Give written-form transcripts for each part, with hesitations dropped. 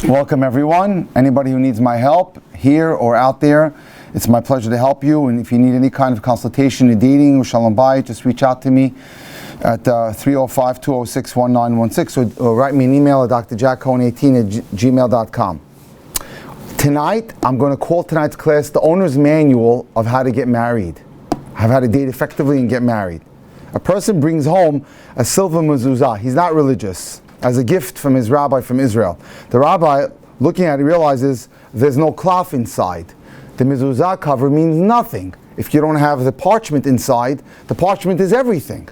Welcome everyone. Anybody who needs my help, here or out there, it's my pleasure to help you. And if you need any kind of consultation in dating or shalom bayit, just reach out to me at 305-206-1916 or write me an email at drjackcohen18@gmail.com. Tonight, I'm going to call tonight's class the owner's manual of how to get married, how to date effectively and get married. A person brings home a silver mezuzah. He's not religious, as a gift from his rabbi from Israel. The rabbi, looking at it, realizes there's no cloth inside. The mezuzah cover means nothing. If you don't have the parchment inside, the parchment is everything.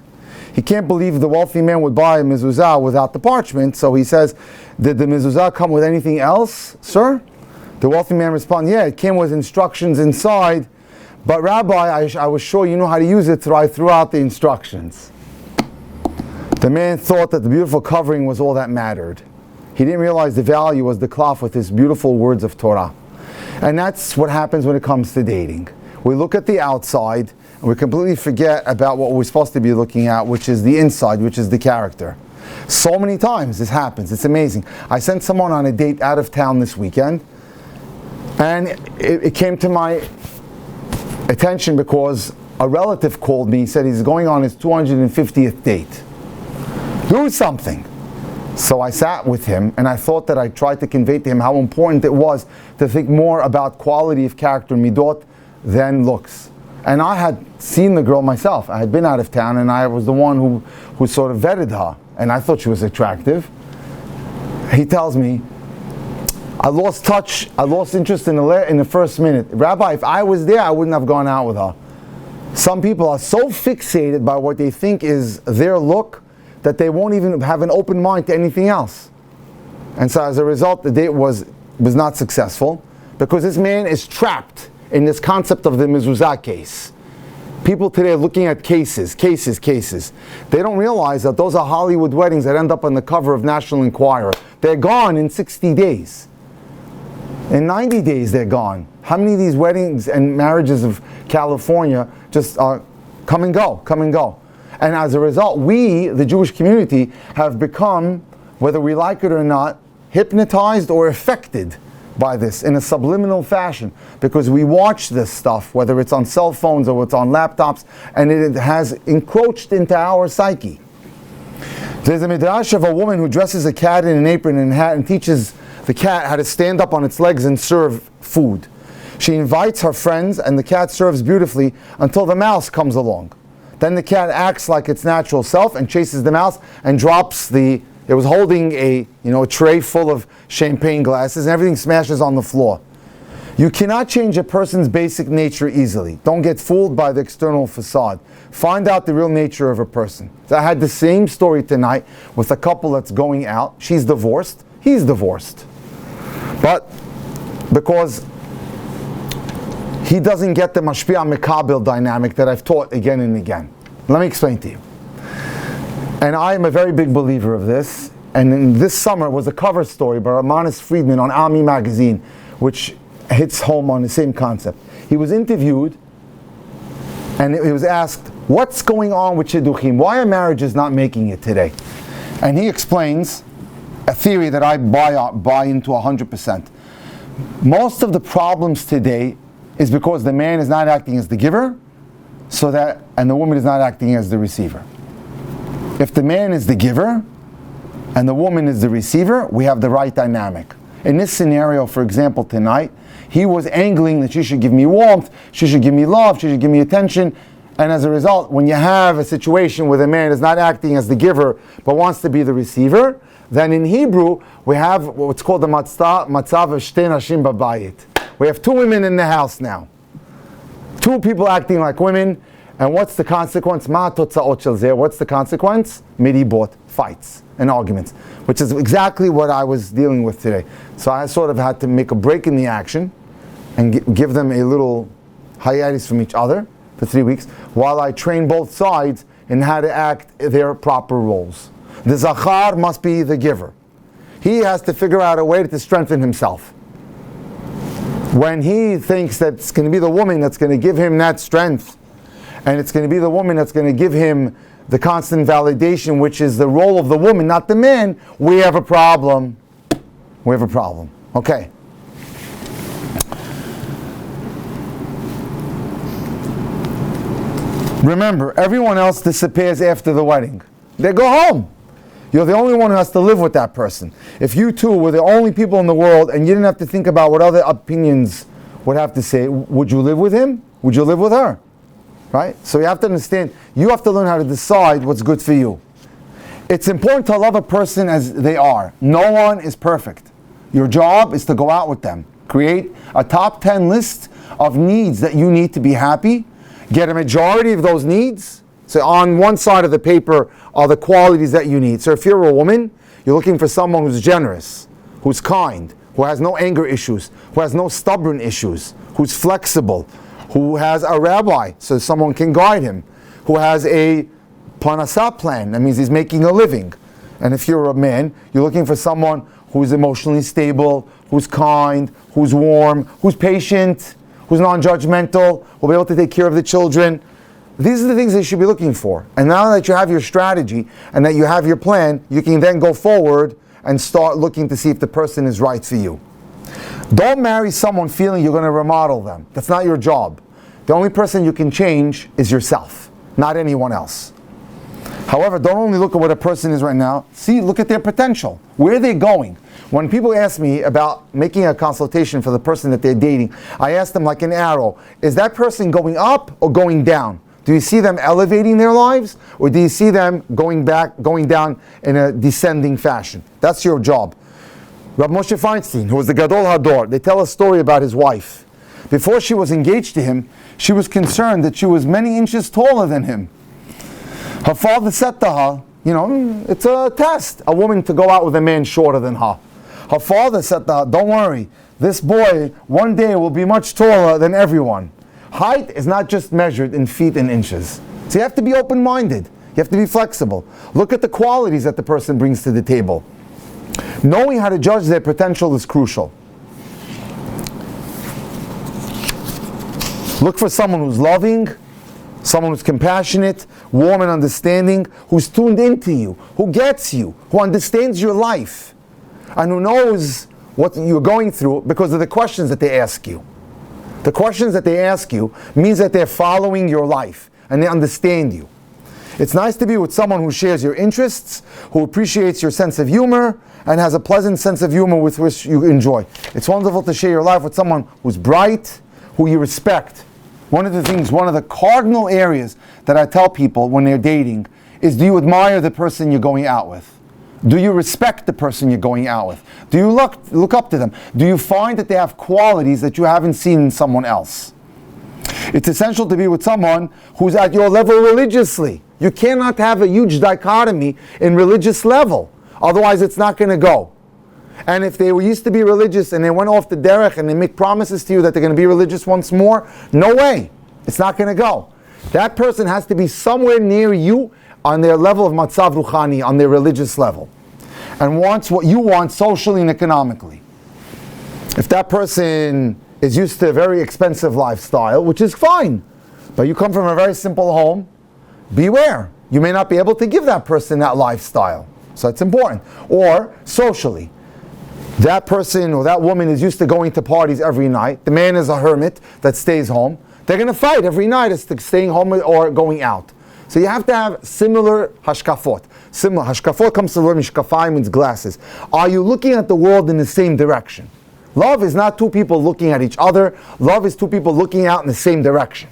He can't believe the wealthy man would buy a mezuzah without the parchment, so he says, did the mezuzah come with anything else, sir? The wealthy man responds, yeah, it came with instructions inside, but Rabbi, I was sure you know how to use it, so I threw out the instructions. The man thought that the beautiful covering was all that mattered. He didn't realize the value was the cloth with his beautiful words of Torah. And that's what happens when it comes to dating. We look at the outside, and we completely forget about what we're supposed to be looking at, which is the inside, which is the character. So many times this happens. It's amazing. I sent someone on a date out of town this weekend, and it came to my attention because a relative called me. He said he's going on his 250th date. Do something. So I sat with him, and I thought that I tried to convey to him how important it was to think more about quality of character, midot, than looks. And I had seen the girl myself. I had been out of town, and I was the one who sort of vetted her, and I thought she was attractive. He tells me, I lost touch, I lost interest in the first minute. Rabbi, if I was there, I wouldn't have gone out with her. Some people are so fixated by what they think is their look that they won't even have an open mind to anything else. And so as a result, the date was not successful because this man is trapped in this concept of the mezuzah case. People today are looking at cases. They don't realize that those are Hollywood weddings that end up on the cover of National Enquirer. They're gone in 60 days. In 90 days, they're gone. How many of these weddings and marriages of California just come and go? And as a result, we, the Jewish community, have become, whether we like it or not, hypnotized or affected by this in a subliminal fashion, because we watch this stuff, whether it's on cell phones or it's on laptops, and it has encroached into our psyche. There's a midrash of a woman who dresses a cat in an apron and hat and teaches the cat how to stand up on its legs and serve food. She invites her friends, and the cat serves beautifully until the mouse comes along. Then the cat acts like its natural self and chases the mouse and drops it was holding a tray full of champagne glasses, and everything smashes on the floor. You cannot change a person's basic nature easily. Don't get fooled by the external facade. Find out the real nature of a person. So I had the same story tonight with a couple that's going out. She's divorced, he's divorced. But because he doesn't get the mashpia mekabil dynamic that I've taught again and again. Let me explain to you. And I am a very big believer of this. And in this summer was a cover story by Manis Friedman on Almi magazine, which hits home on the same concept. He was interviewed, and he was asked, what's going on with shidduchim? Why are marriages not making it today? And he explains a theory that I buy into 100%. Most of the problems today is because the man is not acting as the giver, and the woman is not acting as the receiver. If the man is the giver and the woman is the receiver, we have the right dynamic. In this scenario, for example, tonight, he was angling that she should give me warmth, she should give me love, she should give me attention, and as a result, when you have a situation where the man is not acting as the giver but wants to be the receiver, then in Hebrew, we have what's called the matzav shtei nashim babayit. We have two women in the house now. Two people acting like women, and what's the consequence? Ma totzaot shel zeh. What's the consequence? Miribot, fights and arguments, which is exactly what I was dealing with today. So I sort of had to make a break in the action and give them a little hiatus from each other for 3 weeks, while I train both sides in how to act their proper roles. The zachar must be the giver. He has to figure out a way to strengthen himself. When he thinks that it's going to be the woman that's going to give him that strength, and it's going to be the woman that's going to give him the constant validation, which is the role of the woman, not the man, we have a problem. we have a problem. Okay. Remember, everyone else disappears after the wedding. They go home. You're the only one who has to live with that person. If you two were the only people in the world and you didn't have to think about what other opinions would have to say, would you live with him? Would you live with her? Right? So you have to understand, you have to learn how to decide what's good for you. It's important to love a person as they are. No one is perfect. Your job is to go out with them. Create a top 10 list of needs that you need to be happy. Get a majority of those needs. So on one side of the paper are the qualities that you need. So if you're a woman, you're looking for someone who's generous, who's kind, who has no anger issues, who has no stubborn issues, who's flexible, who has a rabbi so someone can guide him, who has a parnasah plan, that means he's making a living. And if you're a man, you're looking for someone who's emotionally stable, who's kind, who's warm, who's patient, who's non-judgmental, will be able to take care of the children. These are the things that you should be looking for. And now that you have your strategy and that you have your plan, you can then go forward and start looking to see if the person is right for you. Don't marry someone feeling you're going to remodel them. That's not your job. The only person you can change is yourself, not anyone else. However, don't only look at what a person is right now. Look at their potential. Where are they going? When people ask me about making a consultation for the person that they're dating, I ask them like an arrow, is that person going up or going down? Do you see them elevating their lives, or do you see them going down in a descending fashion? That's your job. Rabbi Moshe Feinstein, who was the Gadol Hador, they tell a story about his wife. Before she was engaged to him, she was concerned that she was many inches taller than him. Her father said to her, it's a test, a woman to go out with a man shorter than her. Her father said to her, don't worry, this boy one day will be much taller than everyone. Height is not just measured in feet and inches. So you have to be open-minded. You have to be flexible. Look at the qualities that the person brings to the table. Knowing how to judge their potential is crucial. Look for someone who's loving, someone who's compassionate, warm and understanding, who's tuned into you, who gets you, who understands your life, and who knows what you're going through because of the questions that they ask you. The questions that they ask you means that they're following your life and they understand you. It's nice to be with someone who shares your interests, who appreciates your sense of humor, and has a pleasant sense of humor with which you enjoy. It's wonderful to share your life with someone who's bright, who you respect. One of the cardinal areas that I tell people when they're dating is, do you admire the person you're going out with? Do you respect the person you're going out with? Do you look up to them? Do you find that they have qualities that you haven't seen in someone else? It's essential to be with someone who's at your level religiously. You cannot have a huge dichotomy in religious level. Otherwise, it's not going to go. And if they used to be religious and they went off the derech and they make promises to you that they're going to be religious once more, no way. It's not going to go. That person has to be somewhere near you on their level of matzav ruchani, on their religious level, and wants what you want socially and economically. If that person is used to a very expensive lifestyle, which is fine, but you come from a very simple home, beware. You may not be able to give that person that lifestyle. So it's important. Or socially. That person or that woman is used to going to parties every night. The man is a hermit that stays home. They're going to fight every night as to staying home or going out. So you have to have similar hashkafot. Similar hashkafot comes to the word mishkafai, means glasses. Are you looking at the world in the same direction? Love is not two people looking at each other. Love is two people looking out in the same direction.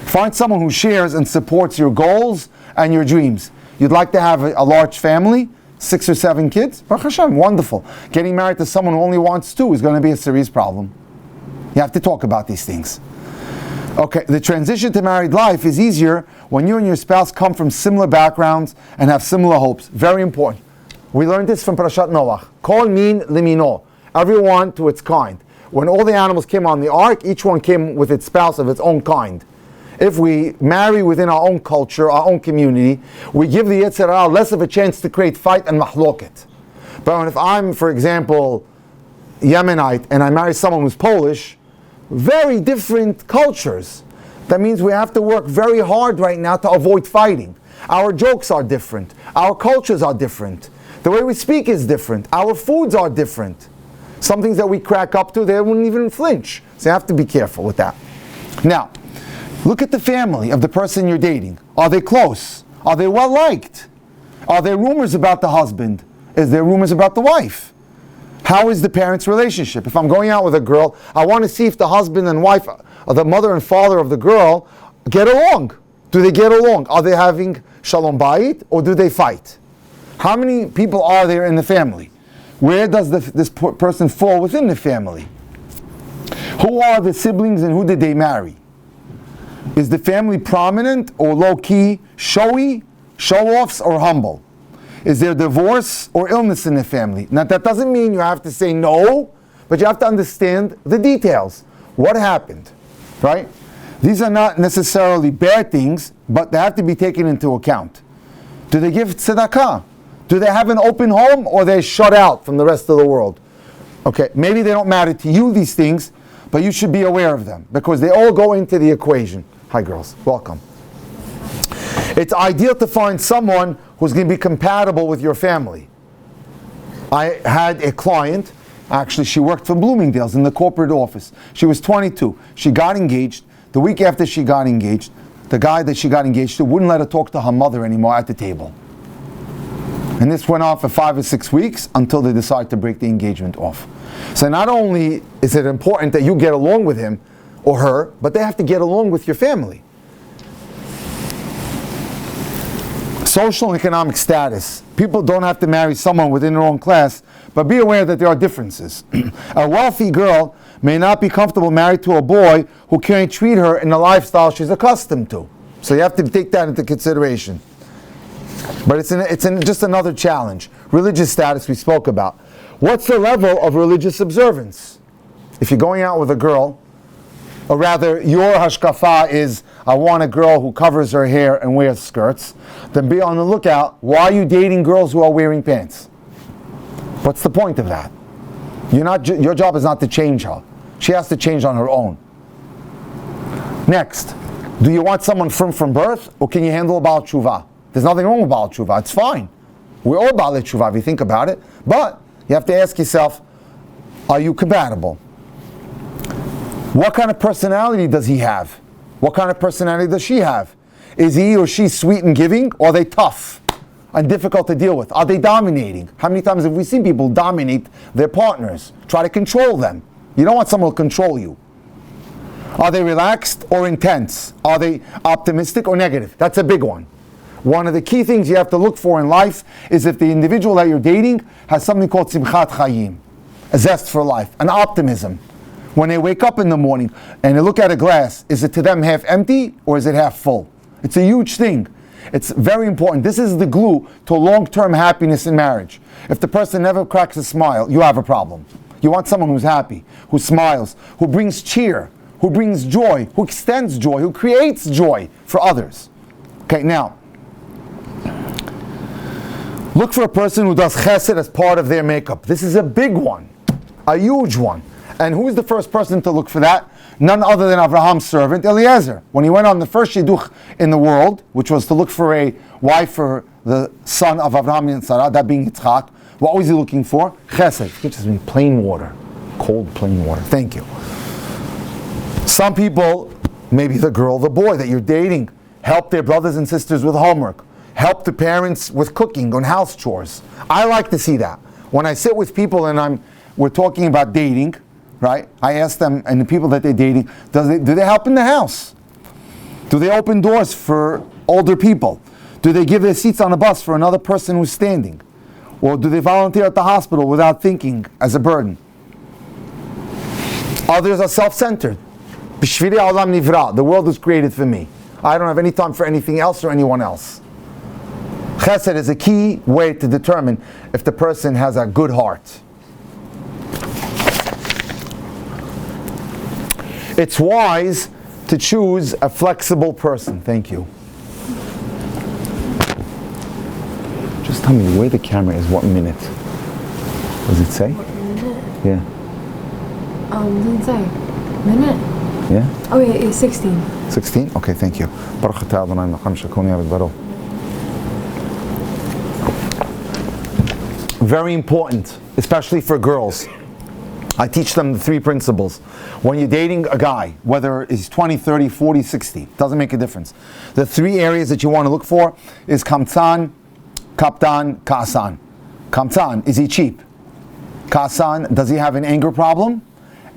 Find someone who shares and supports your goals and your dreams. You'd like to have a large family, 6 or 7 kids? Baruch Hashem, wonderful. Getting married to someone who only wants 2 is going to be a serious problem. You have to talk about these things. Okay, the transition to married life is easier when you and your spouse come from similar backgrounds and have similar hopes. Very important. We learned this from Parashat Noach. Kol min limino. Everyone to its kind. When all the animals came on the ark, each one came with its spouse of its own kind. If we marry within our own culture, our own community, we give the Yetzer Hara less of a chance to create fight and mahloket. But if I'm, for example, Yemenite and I marry someone who's Polish, very different cultures. That means we have to work very hard right now to avoid fighting. Our jokes are different. Our cultures are different. The way we speak is different. Our foods are different. Some things that we crack up to, they wouldn't even flinch. So you have to be careful with that. Now, look at the family of the person you're dating. Are they close? Are they well liked? Are there rumors about the husband? Is there rumors about the wife? How is the parents' relationship? If I'm going out with a girl, I want to see if the husband and wife, or the mother and father of the girl, get along. Do they get along? Are they having shalom bayit, or do they fight? How many people are there in the family? Where does this person fall within the family? Who are the siblings and who did they marry? Is the family prominent or low-key, showy, show-offs, or humble? Is there divorce or illness in the family? Now that doesn't mean you have to say no, but you have to understand the details. What happened, right? These are not necessarily bad things, but they have to be taken into account. Do they give tzedakah? Do they have an open home, or they're shut out from the rest of the world? Okay, maybe they don't matter to you, these things, but you should be aware of them, because they all go into the equation. Hi girls, welcome. It's ideal to find someone who's going to be compatible with your family. I had a client, actually she worked for Bloomingdale's in the corporate office. She was 22. She got engaged. The week after she got engaged, the guy that she got engaged to wouldn't let her talk to her mother anymore at the table. And this went on for 5 or 6 weeks until they decided to break the engagement off. So not only is it important that you get along with him or her, but they have to get along with your family. Social and economic status. People don't have to marry someone within their own class, but be aware that there are differences. A wealthy girl may not be comfortable married to a boy who can't treat her in the lifestyle she's accustomed to. So you have to take that into consideration. But it's just another challenge. Religious status we spoke about. What's the level of religious observance? If you're going out with a girl, or rather your hashkafa is, I want a girl who covers her hair and wears skirts, then be on the lookout. Why are you dating girls who are wearing pants? What's the point of that? Your job is not to change her. She has to change on her own. Next, do you want someone from birth, or can you handle a Baal Tshuva? There's nothing wrong with Baal Tshuva, it's fine. We're all Baal Tshuva if you think about it, but you have to ask yourself, are you compatible? What kind of personality does he have? What kind of personality does she have? Is he or she sweet and giving, or are they tough and difficult to deal with? Are they dominating? How many times have we seen people dominate their partners, try to control them? You don't want someone to control you. Are they relaxed or intense? Are they optimistic or negative? That's a big one. One of the key things you have to look for in life is if the individual that you're dating has something called simchat chayim, a zest for life, an optimism. When they wake up in the morning and they look at a glass, is it to them half empty or is it half full? It's a huge thing. It's very important. This is the glue to long-term happiness in marriage. If the person never cracks a smile, you have a problem. You want someone who's happy, who smiles, who brings cheer, who brings joy, who extends joy, who creates joy for others. Okay, now, look for a person who does chesed as part of their makeup. This is a big one, a huge one. And who is the first person to look for that? None other than Abraham's servant, Eliezer. When he went on the first shidduch in the world, which was to look for a wife for the son of Abraham and Sarah, that being Yitzchak, what was he looking for? Chesed. It just means plain water. Cold, plain water. Thank you. Some people, maybe the girl, the boy that you're dating, help their brothers and sisters with homework. Help the parents with cooking and house chores. I like to see that. When I sit with people and we're talking about dating, right? I ask them, and the people that they're dating, do they help in the house? Do they open doors for older people? Do they give their seats on a bus for another person who's standing? Or do they volunteer at the hospital without thinking as a burden? Others are self-centered. B'shvili olam nivra. The world was created for me. I don't have any time for anything else or anyone else. Chesed is a key way to determine if the person has a good heart. It's wise to choose a flexible person. Thank you. Just tell me where the camera is, what minute. Does it say? What minute? Yeah. Doesn't say. Minute? Yeah? Oh yeah, it's 16. 16? Okay, thank you. Baruch atah Adonai melech haolam shekoni yaved baro. Very important, especially for girls. I teach them the 3 principles. When you're dating a guy, whether he's 20, 30, 40, 60, doesn't make a difference. The 3 areas that you want to look for is kamtzan, kaptan, ka'asan. Kamtzan, is he cheap? Ka'asan, does he have an anger problem?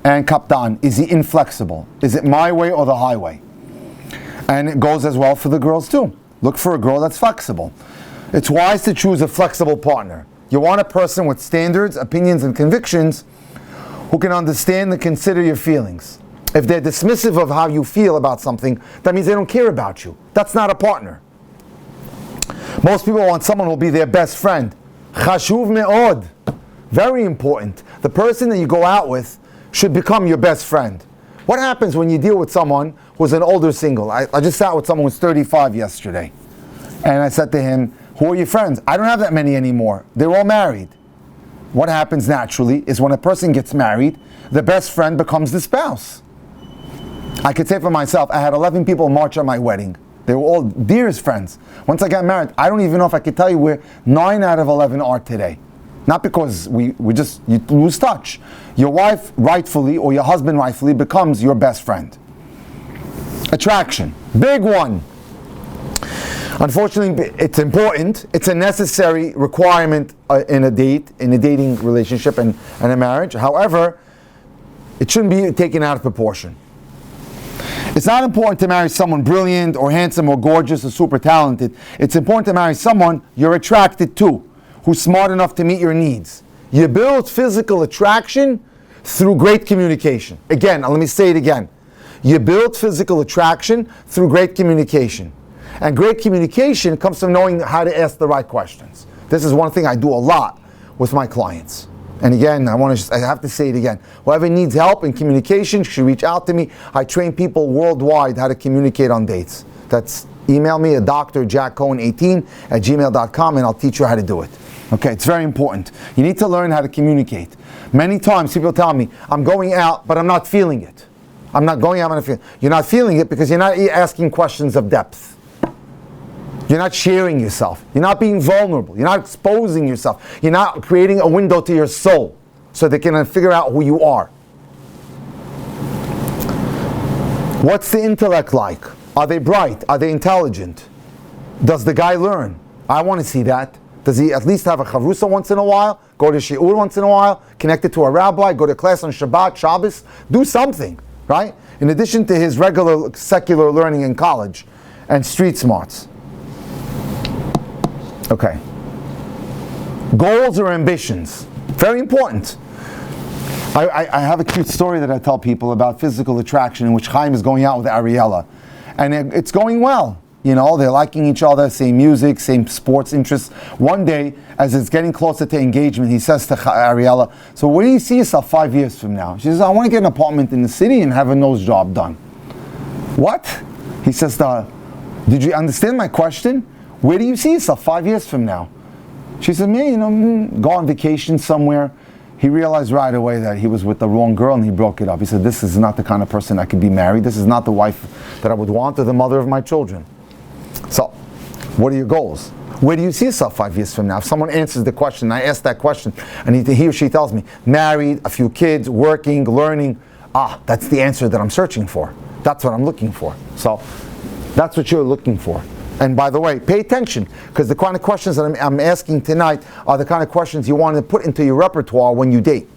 And kaptan, is he inflexible? Is it my way or the highway? And it goes as well for the girls too. Look for a girl that's flexible. It's wise to choose a flexible partner. You want a person with standards, opinions, and convictions who can understand and consider your feelings. If they're dismissive of how you feel about something, that means they don't care about you. That's not a partner. Most people want someone who will be their best friend. Chashuv me'od. Very important. The person that you go out with should become your best friend. What happens when you deal with someone who's an older single? I just sat with someone who's 35 yesterday. And I said to him, who are your friends? I don't have that many anymore. They're all married. What happens naturally is when a person gets married, the best friend becomes the spouse. I could say for myself, I had 11 people march at my wedding. They were all dearest friends. Once I got married, I don't even know if I could tell you where 9 out of 11 are today. Not because you lose touch. Your wife rightfully or your husband rightfully becomes your best friend. Attraction, big one. Unfortunately, it's important. It's a necessary requirement in a dating relationship and a marriage. However, it shouldn't be taken out of proportion. It's not important to marry someone brilliant or handsome or gorgeous or super talented. It's important to marry someone you're attracted to, who's smart enough to meet your needs. You build physical attraction through great communication. Again, let me say it again. You build physical attraction through great communication. And great communication comes from knowing how to ask the right questions. This is one thing I do a lot with my clients. And again, I have to say it again. Whoever needs help in communication should reach out to me. I train people worldwide how to communicate on dates. Email me at drjackcohen18@gmail.com and I'll teach you how to do it. Okay, it's very important. You need to learn how to communicate. Many times people tell me, I'm going out, but I'm not feeling it. I'm not going out, I'm not feeling it. You're not feeling it because you're not asking questions of depth. You're not sharing yourself. You're not being vulnerable. You're not exposing yourself. You're not creating a window to your soul so they can figure out who you are. What's the intellect like? Are they bright? Are they intelligent? Does the guy learn? I want to see that. Does he at least have a chavrusa once in a while? Go to shiur once in a while? Connected to a rabbi? Go to class on Shabbat, Shabbos? Do something, right? In addition to his regular secular learning in college and street smarts. Okay. Goals or ambitions. Very important. I have a cute story that I tell people about physical attraction in which Chaim is going out with Ariella. And it's going well. You know, they're liking each other, same music, same sports interests. One day, as it's getting closer to engagement, he says to Ariella, so where do you see yourself 5 years from now? She says, I want to get an apartment in the city and have a nose job done. What? He says, did you understand my question? Where do you see yourself 5 years from now? She said, go on vacation somewhere. He realized right away that he was with the wrong girl and he broke it up. He said, this is not the kind of person I could be married. This is not the wife that I would want or the mother of my children. So, what are your goals? Where do you see yourself 5 years from now? If someone answers the question, I ask that question, and he or she tells me, married, a few kids, working, learning, that's the answer that I'm searching for. That's what I'm looking for. So, that's what you're looking for. And by the way, pay attention, because the kind of questions that I'm asking tonight are the kind of questions you want to put into your repertoire when you date.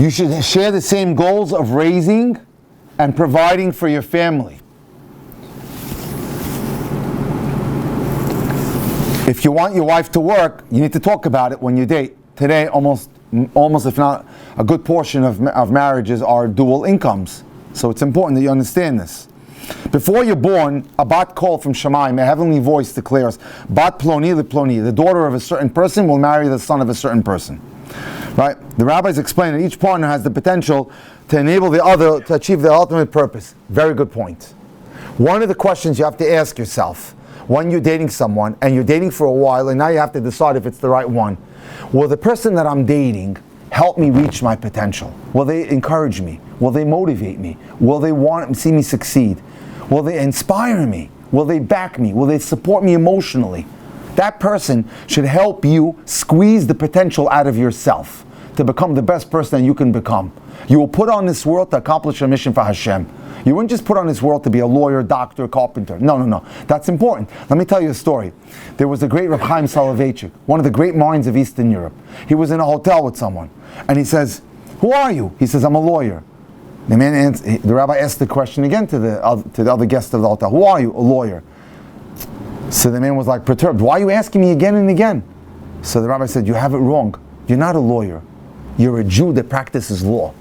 You should share the same goals of raising and providing for your family. If you want your wife to work, you need to talk about it when you date. Today, almost if not a good portion of marriages are dual incomes. So it's important that you understand this. Before you're born, a bat call from Shamayim, a heavenly voice declares, Bat Ploni Ploni, the daughter of a certain person will marry the son of a certain person. Right? The rabbis explain that each partner has the potential to enable the other to achieve their ultimate purpose. Very good point. One of the questions you have to ask yourself when you're dating someone, and you're dating for a while, and now you have to decide if it's the right one. Will the person that I'm dating help me reach my potential? Will they encourage me? Will they motivate me? Will they want to see me succeed? Will they inspire me? Will they back me? Will they support me emotionally? That person should help you squeeze the potential out of yourself to become the best person that you can become. You were put on this world to accomplish a mission for Hashem. You weren't just put on this world to be a lawyer, doctor, carpenter. No. That's important. Let me tell you a story. There was the great Rabbi Chaim Soloveitchik, one of the great minds of Eastern Europe. He was in a hotel with someone, and he says, "Who are you?" He says, "I'm a lawyer." The rabbi asked the question again to the other guest of the hotel. "Who are you?" "A lawyer." So the man was like perturbed. "Why are you asking me again and again?" So the rabbi said, "You have it wrong. You're not a lawyer. You're a Jew that practices law."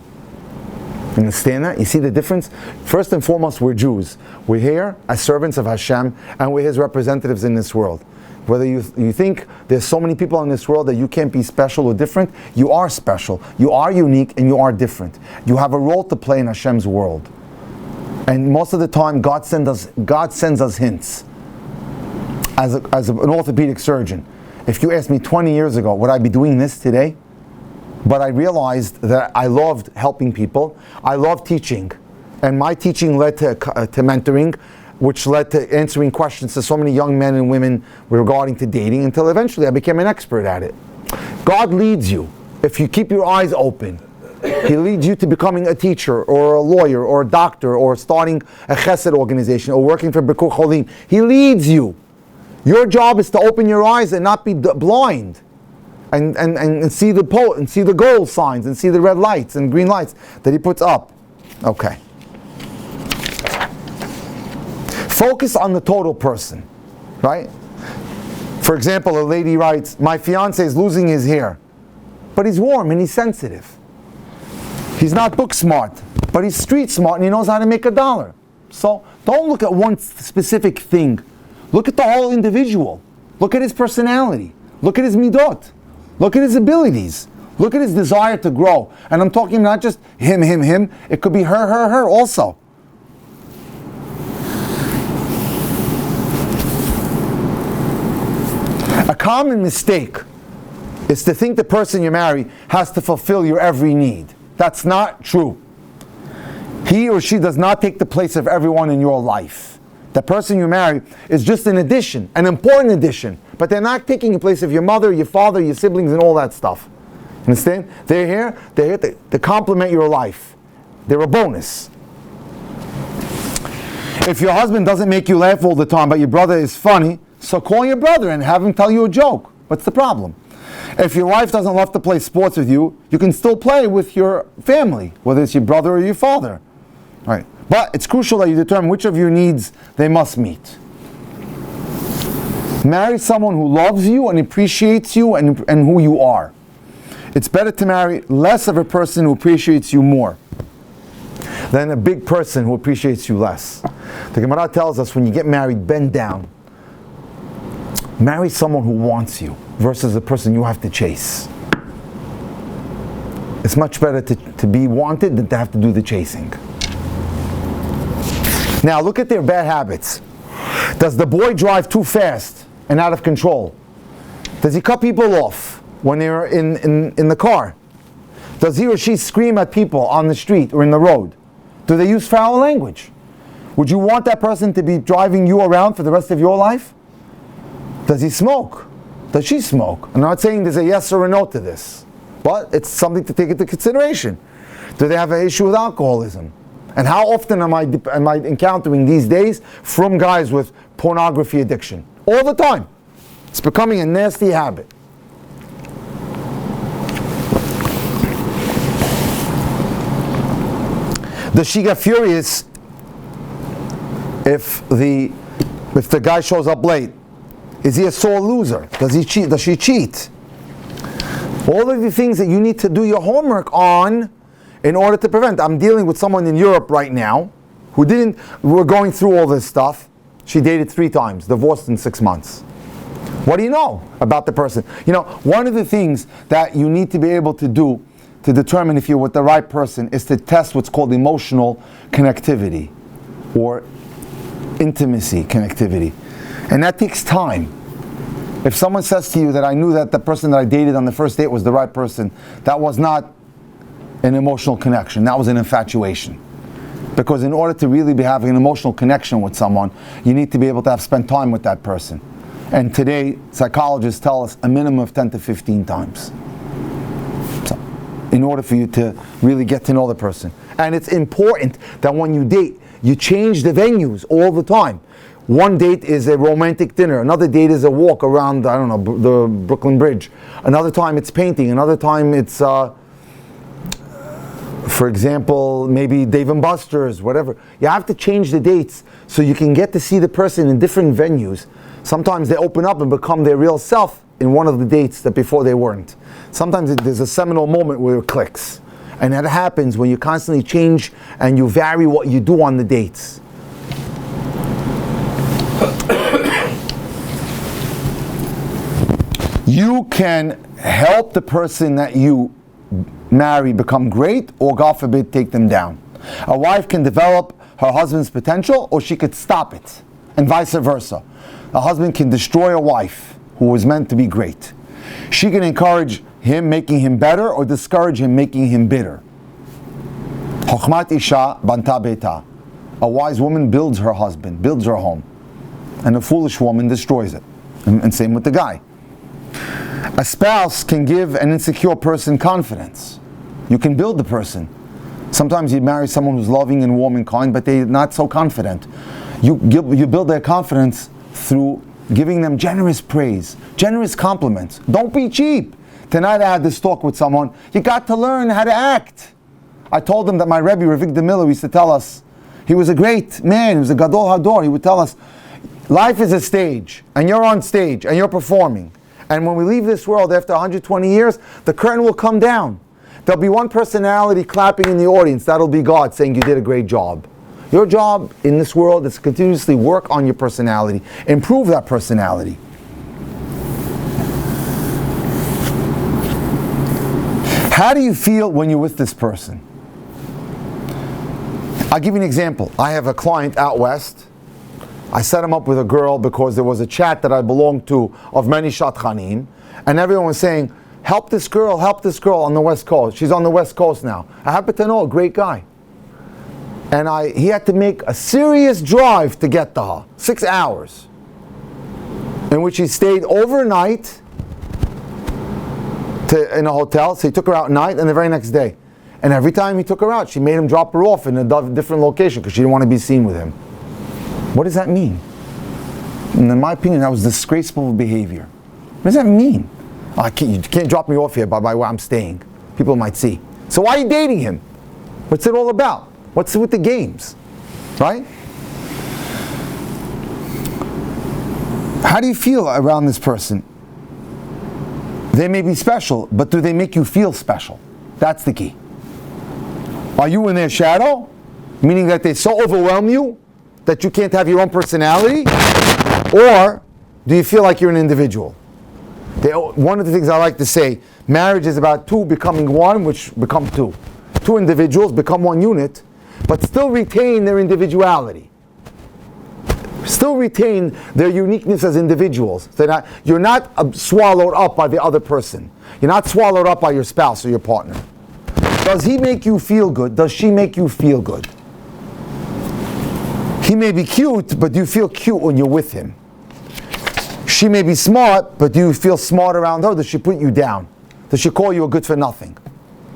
Understand that? You see the difference? First and foremost, we're Jews. We're here as servants of Hashem, and we're His representatives in this world. Whether you think there's so many people in this world that you can't be special or different, you are special, you are unique, and you are different. You have a role to play in Hashem's world. And most of the time, God sends us hints. As an orthopedic surgeon, if you asked me 20 years ago, would I be doing this today? But I realized that I loved helping people. I loved teaching. And my teaching led to mentoring, which led to answering questions to so many young men and women regarding to dating, until eventually I became an expert at it. God leads you if you keep your eyes open. He leads you to becoming a teacher or a lawyer or a doctor or starting a chesed organization or working for Bikur Cholim. He leads you. Your job is to open your eyes and not be blind. And see the goal signs and see the red lights and green lights that He puts up. Okay. Focus on the total person, right? For example, a lady writes, "My fiance is losing his hair, but he's warm and he's sensitive. He's not book smart, but he's street smart and he knows how to make $1. So don't look at one specific thing. Look at the whole individual. Look at his personality. Look at his midot. Look at his abilities. Look at his desire to grow. And I'm talking not just him. It could be her also. A common mistake is to think the person you marry has to fulfill your every need. That's not true. He or she does not take the place of everyone in your life. The person you marry is just an addition, an important addition, but they're not taking the place of your mother, your father, your siblings, and all that stuff. Understand? They're here to complement your life. They're a bonus. If your husband doesn't make you laugh all the time, but your brother is funny, so call your brother and have him tell you a joke. What's the problem? If your wife doesn't love to play sports with you, you can still play with your family, whether it's your brother or your father. All right. But it's crucial that you determine which of your needs they must meet. Marry someone who loves you and appreciates you and who you are. It's better to marry less of a person who appreciates you more than a big person who appreciates you less. The Gemara tells us when you get married, bend down. Marry someone who wants you versus a person you have to chase. It's much better to be wanted than to have to do the chasing. Now look at their bad habits. Does the boy drive too fast and out of control? Does he cut people off when they're in the car? Does he or she scream at people on the street or in the road? Do they use foul language? Would you want that person to be driving you around for the rest of your life? Does he smoke? Does she smoke? I'm not saying there's a yes or a no to this, but it's something to take into consideration. Do they have an issue with alcoholism? And how often am I encountering these days from guys with pornography addiction? All the time. It's becoming a nasty habit. Does she get furious if the guy shows up late? Is he a sore loser? Does he cheat? Does she cheat? All of the things that you need to do your homework on in order to prevent. I'm dealing with someone in Europe right now we're going through all this stuff. She dated 3 times, divorced in 6 months. What do you know about the person? You know, one of the things that you need to be able to do to determine if you're with the right person is to test what's called emotional connectivity or intimacy connectivity. And that takes time. If someone says to you that I knew that the person that I dated on the first date was the right person, that was not an emotional connection, that was an infatuation. Because in order to really be having an emotional connection with someone, you need to be able to have spent time with that person. And today, psychologists tell us a minimum of 10 to 15 times. So, in order for you to really get to know the person. And it's important that when you date, you change the venues all the time. One date is a romantic dinner. Another date is a walk around, I don't know, the Brooklyn Bridge. Another time it's painting. Another time it's, for example, maybe Dave & Buster's, whatever. You have to change the dates so you can get to see the person in different venues. Sometimes they open up and become their real self in one of the dates that before they weren't. Sometimes there's a seminal moment where it clicks. And that happens when you constantly change and you vary what you do on the dates. You can help the person that you marry become great, or God forbid, take them down. A wife can develop her husband's potential, or she could stop it, and vice versa. A husband can destroy a wife who was meant to be great. She can encourage him, making him better, or discourage him, making him bitter. Chokhmat Isha banta beita. A wise woman builds her husband, builds her home. And a foolish woman destroys it. And same with the guy. A spouse can give an insecure person confidence. You can build the person. Sometimes you marry someone who's loving and warm and kind, but they're not so confident. You build their confidence through giving them generous praise, generous compliments. Don't be cheap. Tonight I had this talk with someone. You got to learn how to act. I told them that my Rabbi, Rabbi Miller, used to tell us, he was a great man, he was a Gadol Hador. He would tell us, life is a stage, and you're on stage, and you're performing. And when we leave this world after 120 years, the curtain will come down. There'll be one personality clapping in the audience. That'll be God saying you did a great job. Your job in this world is to continuously work on your personality, improve that personality. How do you feel when you're with this person? I'll give you an example. I have a client out west. I set him up with a girl because there was a chat that I belonged to of many shatchanim, and everyone was saying, help this girl on the West Coast. She's on the West Coast now. I happen to know a great guy. And he had to make a serious drive to get to her, 6 hours, in which he stayed overnight in a hotel. So he took her out at night and the very next day. And every time he took her out, she made him drop her off in a different location because she didn't want to be seen with him. What does that mean? And in my opinion, that was disgraceful behavior. What does that mean? You can't drop me off here by where I'm staying. People might see. So why are you dating him? What's it all about? What's with the games? Right? How do you feel around this person? They may be special, but do they make you feel special? That's the key. Are you in their shadow? Meaning that they so overwhelm you that you can't have your own personality? Or do you feel like you're an individual? One of the things I like to say, marriage is about two becoming one, which become two. Two individuals become one unit, but still retain their individuality. Still retain their uniqueness as individuals. You're not swallowed up by the other person. You're not swallowed up by your spouse or your partner. Does he make you feel good? Does she make you feel good? He may be cute, but do you feel cute when you're with him? She may be smart, but do you feel smart around her? Does she put you down? Does she call you a good for nothing?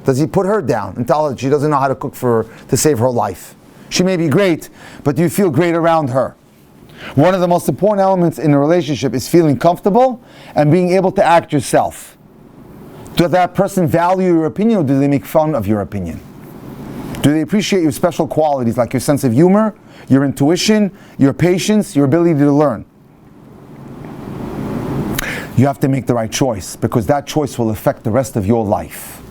Does he put her down and tell her she doesn't know how to cook to save her life? She may be great, but do you feel great around her? One of the most important elements in a relationship is feeling comfortable and being able to act yourself. Does that person value your opinion, or do they make fun of your opinion? Do they appreciate your special qualities like your sense of humor, your intuition, your patience, your ability to learn? You have to make the right choice, because that choice will affect the rest of your life.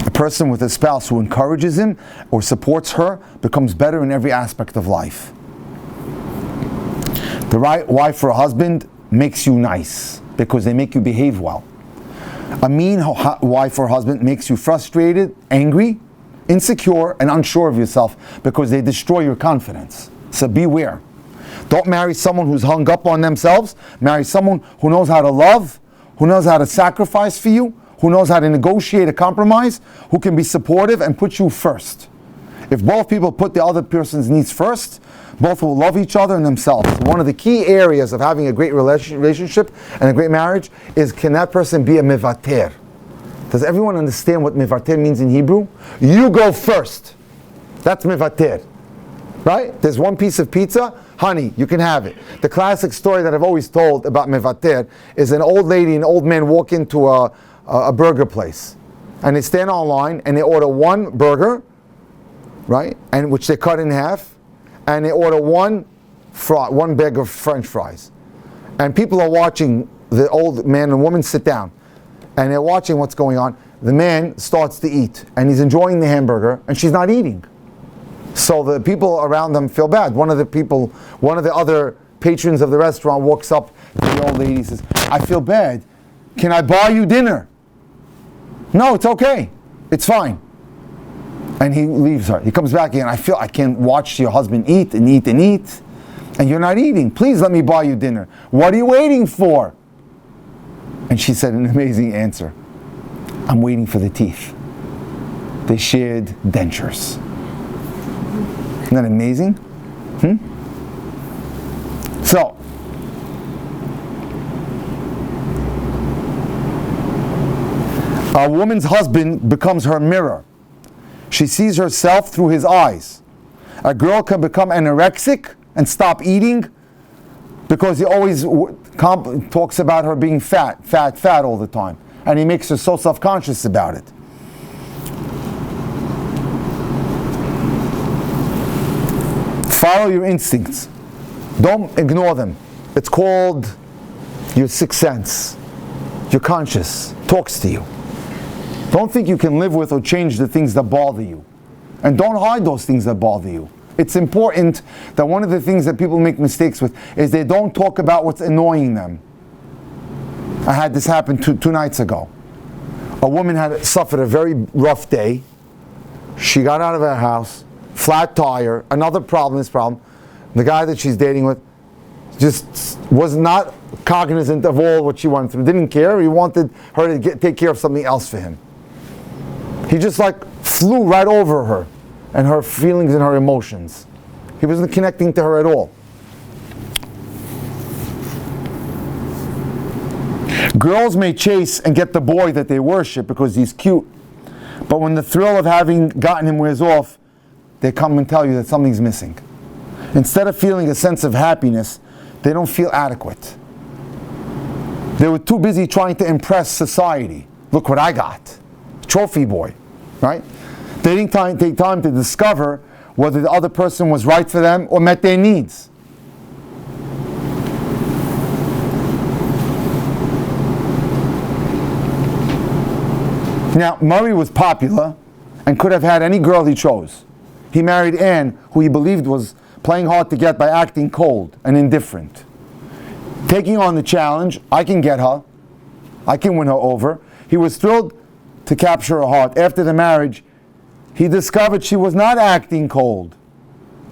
A person with a spouse who encourages him or supports her becomes better in every aspect of life. The right wife or husband makes you nice because they make you behave well. A mean wife or husband makes you frustrated, angry, insecure, and unsure of yourself because they destroy your confidence. So beware. Don't marry someone who's hung up on themselves. Marry someone who knows how to love, who knows how to sacrifice for you, who knows how to negotiate a compromise, who can be supportive and put you first. If both people put the other person's needs first, both will love each other and themselves. One of the key areas of having a great relationship and a great marriage is, can that person be a mevater? Does everyone understand what mevater means in Hebrew? You go first. That's mevater. Right? There's one piece of pizza, honey, you can have it. The classic story that I've always told about mevater is an old lady and an old man walk into a burger place. And they stand online and they order one burger, right? And which they cut in half. And they order one bag of French fries. And people are watching the old man and woman sit down. And they're watching what's going on. The man starts to eat. And he's enjoying the hamburger. And she's not eating. So the people around them feel bad. One of the other patrons of the restaurant walks up to the old lady and says, I feel bad. Can I buy you dinner? No, it's okay. It's fine. And he leaves her. He comes back again. I can't watch your husband eat and eat and eat. And you're not eating. Please let me buy you dinner. What are you waiting for? And she said an amazing answer. I'm waiting for the teeth. They shared dentures. Isn't that amazing? So, a woman's husband becomes her mirror. She sees herself through his eyes. A girl can become anorexic and stop eating because he always talks about her being fat all the time. And he makes her so self-conscious about it. Follow your instincts. Don't ignore them. It's called your sixth sense. Your conscience talks to you. Don't think you can live with or change the things that bother you. And don't hide those things that bother you. It's important that one of the things that people make mistakes with is they don't talk about what's annoying them. I had this happen two nights ago. A woman had suffered a very rough day. She got out of her house, flat tire, another problem, this problem. The guy that she's dating with just was not cognizant of all what she went through. Didn't care. He wanted her to take care of something else for him. He just flew right over her and her feelings and her emotions. He wasn't connecting to her at all. Girls may chase and get the boy that they worship because he's cute. But when the thrill of having gotten him wears off, they come and tell you that something's missing. Instead of feeling a sense of happiness, they don't feel adequate. They were too busy trying to impress society. Look what I got. Trophy boy, right? They didn't take time to discover whether the other person was right for them or met their needs. Now, Murray was popular and could have had any girl he chose. He married Anne, who he believed was playing hard to get by acting cold and indifferent. Taking on the challenge, I can get her. I can win her over. He was thrilled to capture her heart. After the marriage, he discovered she was not acting cold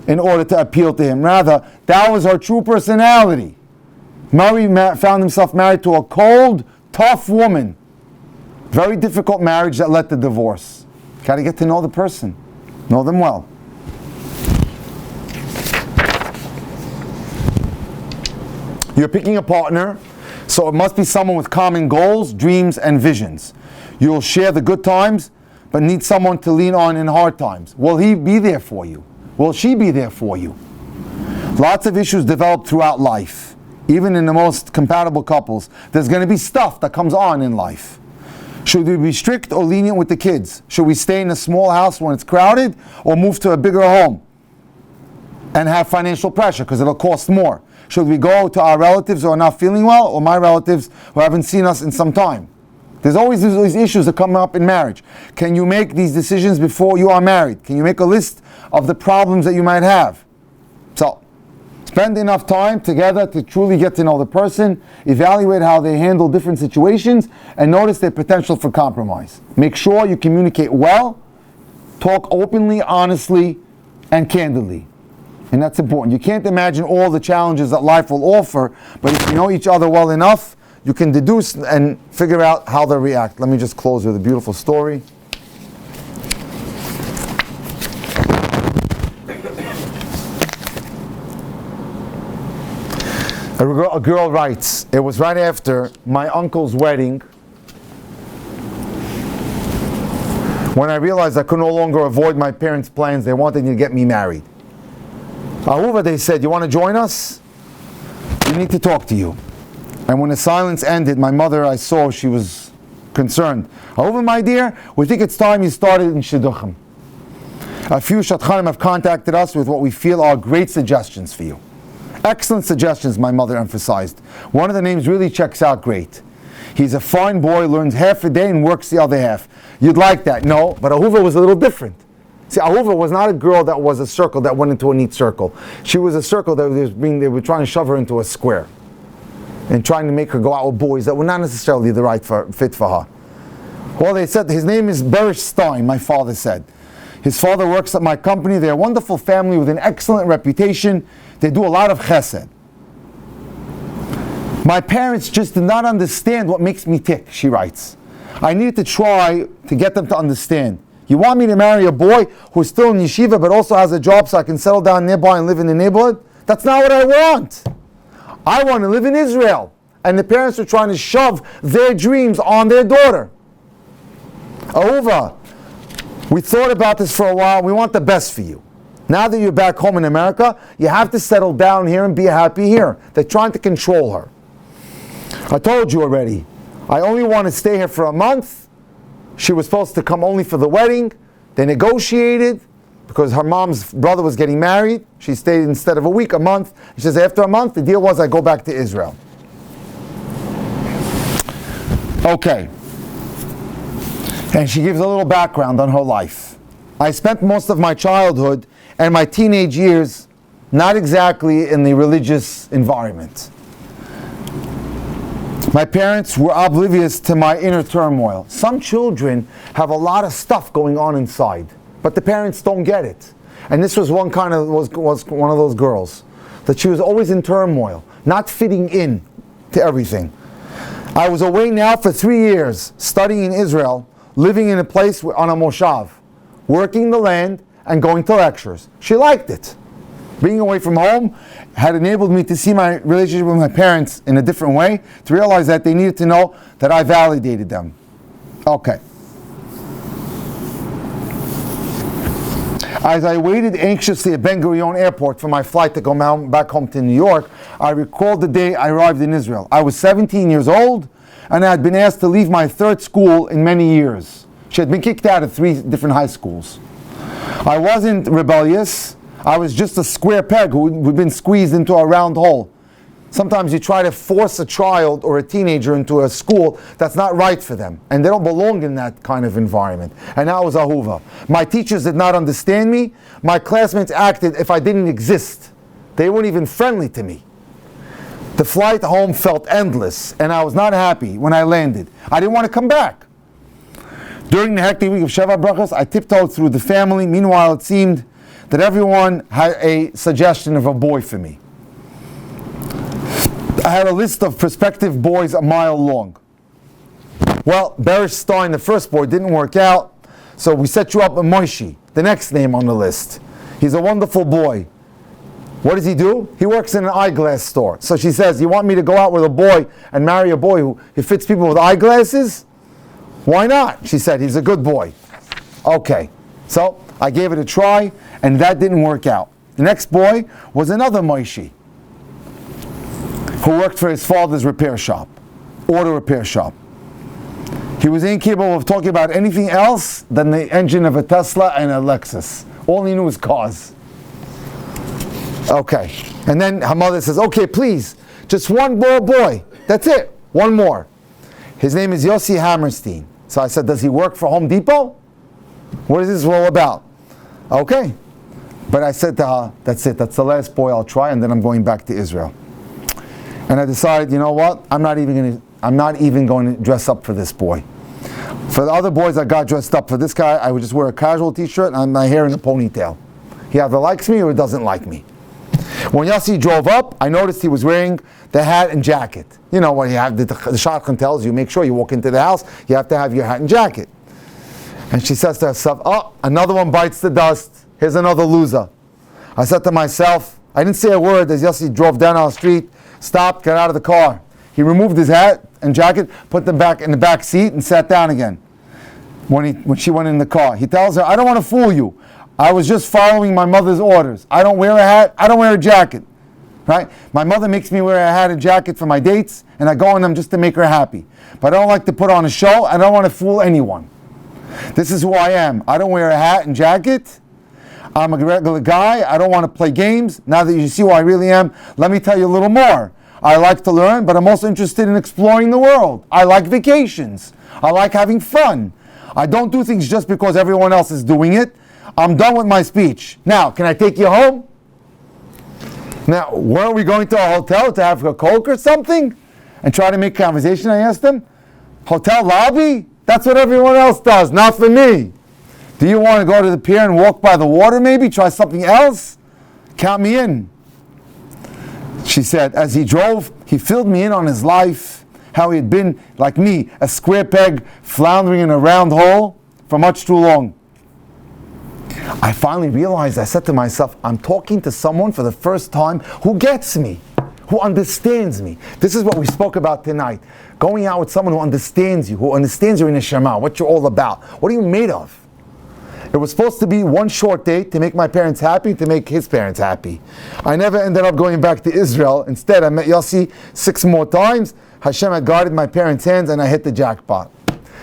in order to appeal to him. Rather, that was her true personality. Murray found himself married to a cold, tough woman. Very difficult marriage that led to divorce. Got to get to know the person. Know them well. You're picking a partner, so it must be someone with common goals, dreams, and visions. You will share the good times, but need someone to lean on in hard times. Will he be there for you? Will she be there for you? Lots of issues develop throughout life. Even in the most compatible couples, there's going to be stuff that comes on in life. Should we be strict or lenient with the kids? Should we stay in a small house when it's crowded or move to a bigger home and have financial pressure because it'll cost more? Should we go to our relatives who are not feeling well or my relatives who haven't seen us in some time? There's always these issues that come up in marriage. Can you make these decisions before you are married? Can you make a list of the problems that you might have? So, spend enough time together to truly get to know the person, evaluate how they handle different situations, and notice their potential for compromise. Make sure you communicate well, talk openly, honestly, and candidly. And that's important. You can't imagine all the challenges that life will offer, but if you know each other well enough, you can deduce and figure out how they react. Let me just close with a beautiful story. A girl writes, it was right after my uncle's wedding when I realized I could no longer avoid my parents' plans. They wanted to get me married. However, they said, you want to join us? We need to talk to you. And when the silence ended, my mother, I saw she was concerned. However, my dear, we think it's time you started in Shidduchim. A few Shadchanim have contacted us with what we feel are great suggestions for you. Excellent suggestions, my mother emphasized. One of the names really checks out great. He's a fine boy, learns half a day and works the other half. You'd like that? No, but Ahuva was a little different. See, Ahuva was not a girl that was a circle that went into a neat circle. She was a circle that they were trying to shove her into a square and trying to make her go out with boys that were not necessarily the right fit for her. Well, they said, his name is Berish Stein, my father said. His father works at my company. They're a wonderful family with an excellent reputation. They do a lot of chesed. My parents just did not understand what makes me tick, she writes. I needed to try to get them to understand. You want me to marry a boy who's still in yeshiva but also has a job so I can settle down nearby and live in the neighborhood? That's not what I want. I want to live in Israel. And the parents are trying to shove their dreams on their daughter. Ahuva, we thought about this for a while. We want the best for you. Now that you're back home in America, you have to settle down here and be happy here. They're trying to control her. I told you already. I only want to stay here for a month. She was supposed to come only for the wedding. They negotiated because her mom's brother was getting married. She stayed instead of a week, a month. She says after a month, the deal was I go back to Israel. Okay. And she gives a little background on her life. I spent most of my childhood and my teenage years not exactly in the religious environment. My parents were oblivious to my inner turmoil. Some children have a lot of stuff going on inside, but the parents don't get it. And this was one of those girls, that she was always in turmoil, not fitting in to everything. I was away now for 3 years, studying in Israel, living in a place on a moshav, working the land and going to lectures. She liked it. Being away from home had enabled me to see my relationship with my parents in a different way, to realize that they needed to know that I validated them. Okay. As I waited anxiously at Ben Gurion Airport for my flight to go back home to New York, I recalled the day I arrived in Israel. I was 17 years old, and I had been asked to leave my third school in many years. She had been kicked out of 3 different high schools. I wasn't rebellious. I was just a square peg who'd been squeezed into a round hole. Sometimes you try to force a child or a teenager into a school that's not right for them, and they don't belong in that kind of environment. And that was Ahuva. My teachers did not understand me. My classmates acted if I didn't exist. They weren't even friendly to me. The flight home felt endless, and I was not happy when I landed. I didn't want to come back. During the hectic week of Sheva Brachos, I tiptoed through the family. Meanwhile, it seemed that everyone had a suggestion of a boy for me. I had a list of prospective boys a mile long. Well, Berish Stein, the first boy, didn't work out, so we set you up with Moshe, the next name on the list. He's a wonderful boy. What does he do? He works in an eyeglass store. So she says, you want me to go out with a boy and marry a boy who fits people with eyeglasses? Why not? She said, he's a good boy. Okay. So I gave it a try, and that didn't work out. The next boy was another Moshe, who worked for his father's repair shop, auto repair shop. He was incapable of talking about anything else than the engine of a Tesla and a Lexus. All he knew was cars. Okay. And then her mother says, okay, please, just one more boy. That's it. One more. His name is Yossi Hammerstein. So I said, does he work for Home Depot? What is this all about? Okay. But I said to her, that's it. That's the last boy I'll try, and then I'm going back to Israel. And I decided, you know what? I'm not even going to dress up for this boy. For the other boys, I got dressed up. For this guy, I would just wear a casual t-shirt and my hair in a ponytail. He either likes me or he doesn't like me. When Yossi drove up, I noticed he was wearing the hat and jacket. You know, when you have the shotgun tells you, make sure you walk into the house, you have to have your hat and jacket. And she says to herself, oh, another one bites the dust. Here's another loser. I said to myself, I didn't say a word as Yossi drove down our street, stopped, got out of the car. He removed his hat and jacket, put them back in the back seat, and sat down again. When she went in the car, he tells her, I don't want to fool you. I was just following my mother's orders. I don't wear a hat, I don't wear a jacket. Right? My mother makes me wear a hat and jacket for my dates, and I go on them just to make her happy. But I don't like to put on a show, I don't want to fool anyone. This is who I am. I don't wear a hat and jacket. I'm a regular guy. I don't want to play games. Now that you see who I really am, let me tell you a little more. I like to learn, but I'm also interested in exploring the world. I like vacations. I like having fun. I don't do things just because everyone else is doing it. I'm done with my speech. Now, can I take you home? Now, weren't we going to a hotel to have a Coke or something? And try to make conversation, I asked him. Hotel lobby? That's what everyone else does, not for me. Do you want to go to the pier and walk by the water maybe? Try something else? Count me in. She said, as he drove, he filled me in on his life, how he had been, like me, a square peg floundering in a round hole for much too long. I finally realized, I said to myself, I'm talking to someone for the first time who gets me, who understands me. This is what we spoke about tonight. Going out with someone who understands your neshama, what you're all about. What are you made of? It was supposed to be one short date to make my parents happy, to make his parents happy. I never ended up going back to Israel. Instead, I met Yossi 6 more times. Hashem had guarded my parents' hands and I hit the jackpot.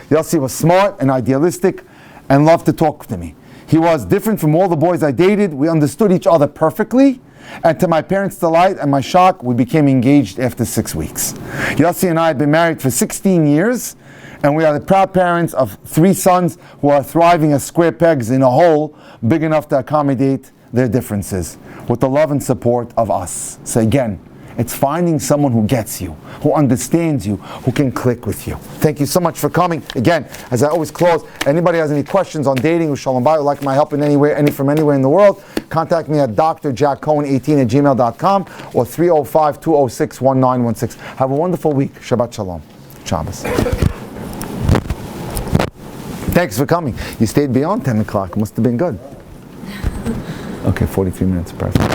Yossi was smart and idealistic and loved to talk to me. He was different from all the boys I dated. We understood each other perfectly. And to my parents' delight and my shock, we became engaged after 6 weeks. Yossi and I had been married for 16 years. And we are the proud parents of 3 sons who are thriving as square pegs in a hole big enough to accommodate their differences with the love and support of us. So again, it's finding someone who gets you, who understands you, who can click with you. Thank you so much for coming. Again, as I always close, anybody has any questions on dating with Shalom Bayit, would like my help in any way, from anywhere in the world, contact me at drjackcohen18@gmail.com or 305-206-1916. Have a wonderful week. Shabbat Shalom. Shabbos. Thanks for coming. You stayed beyond 10 o'clock. Must have been good. Okay, 43 minutes. Perfect.